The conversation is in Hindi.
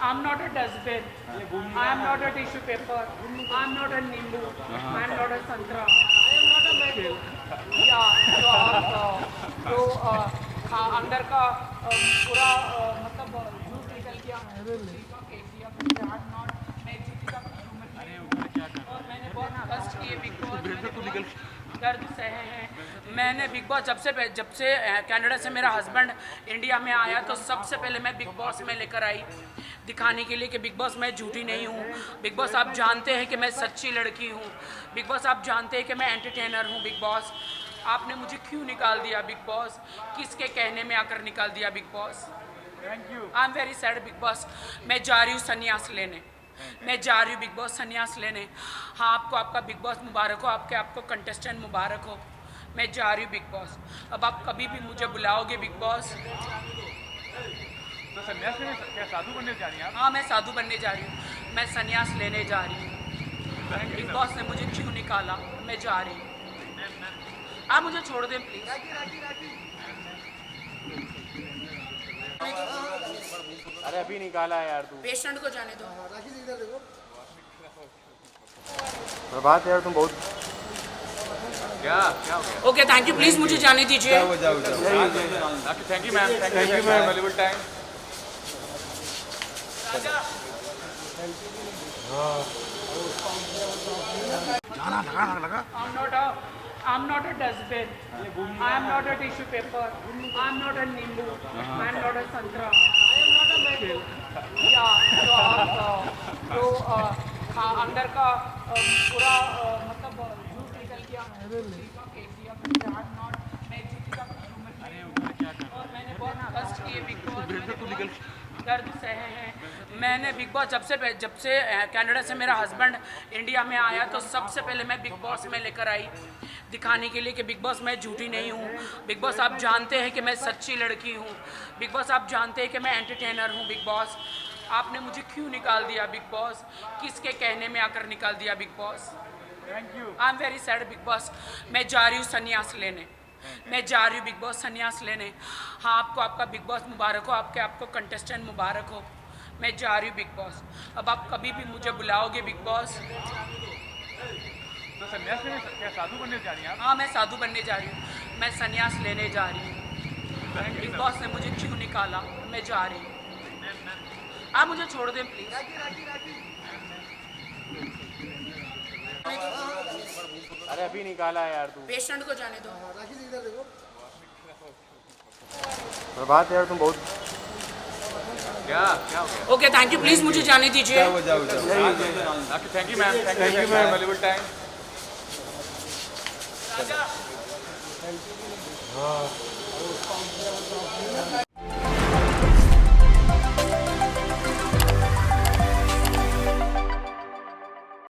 I'm not a dustbin. I am not a tissue paper. I am not a नींबू. I am not a संतरा. I am not a mango. या जो आप जो अंदर का पूरा मतलब जूस निकल गया मैं किसी का और मैंने बहुत कष्ट किए बिग बॉस दर्द सहे हैं मैंने बिग बॉस जब से कनाडा से मेरा हस्बैंड इंडिया में आया तो सबसे पहले मैं बिग बॉस में लेकर आई दिखाने के लिए कि बिग बॉस मैं झूठी नहीं हूँ। बिग बॉस आप जानते हैं कि मैं सच्ची लड़की हूँ। बिग बॉस आप जानते हैं कि मैं एंटरटेनर हूँ। बिग बॉस आपने मुझे क्यों निकाल दिया? बिग बॉस किसके कहने में आकर निकाल दिया? Big boss thank you. I am very sad big boss. मैं जा रही हूँ संन्यास लेने। मैं जा रही हूँ बिग बॉस संन्यास लेने। हाँ आपको आपका बिग बॉस मुबारक हो। आपको कंटेस्टेंट मुबारक हो। मैं जा रही हूँ बिग बॉस। अब आप कभी भी मुझे बुलाओगे बिग बॉस? तो संन्यास लेने क्या साधु बनने जा रही हैं आप? हाँ मैं साधु बनने जा रही हूँ। मैं संन्यास लेने जा रही हूँ। बिग बॉस ने मुझे क्यों निकाला? मैं जा रही हूँ। आप मुझे छोड़ दें प्लीज। अरे अभी निकाला है यार तू। पेशेंट को जाने दो। प्रभात यार तुम बहुत क्या क्या हो गया? ओके थैंक यू प्लीज मुझे जाने दीजिए। Thank you ma'am. Thank you ma'am. Available time. I'm not a dustbin. I am not a tissue paper. I am not a नींबू. I am not a संतरा. I am not a mango. या जो आप जो अंदर का पूरा मतलब जूस निकल गया मैं किसी का और मैंने बहुत कष्ट किए बिग बॉस दर्द सहे हैं मैंने बिग बॉस जब से कनाडा से मेरा हस्बैंड इंडिया में आया तो सबसे पहले मैं बिग बॉस में लेकर आई दिखाने के लिए कि बिग बॉस मैं झूठी नहीं हूँ। बिग बॉस आप जानते हैं कि मैं सच्ची लड़की हूँ। बिग बॉस आप जानते हैं कि मैं एंटरटेनर हूँ। बिग बॉस आपने मुझे क्यों निकाल दिया? बिग बॉस किसके कहने में आकर निकाल दिया? Big boss thank you. I am very sad big boss. मैं जा रही हूँ संन्यास लेने। मैं जा रही हूँ बिग बॉस संन्यास लेने। हाँ आपको आपका बिग बॉस मुबारक हो। आपको कंटेस्टेंट मुबारक हो। मैं जा रही हूँ बिग बॉस। अब आप कभी भी मुझे बुलाओगे बिग बॉस? तो संन्यास लेने क्या साधु बनने जा रही हैं आप? हाँ मैं साधु बनने जा रही हूँ। मैं संन्यास लेने जा रही हूँ। बिग बॉस ने मुझे क्यों निकाला? मैं जा रही हूँ। आप मुझे छोड़ दें प्लीज। अरे अभी निकाला है यार तू। पेशेंट को जाने दो। प्रभात यार तुम बहुत क्या क्या हो गया? ओके थैंक यू प्लीज मुझे जाने दीजिए। Thank you ma'am. Thank you ma'am. Available time.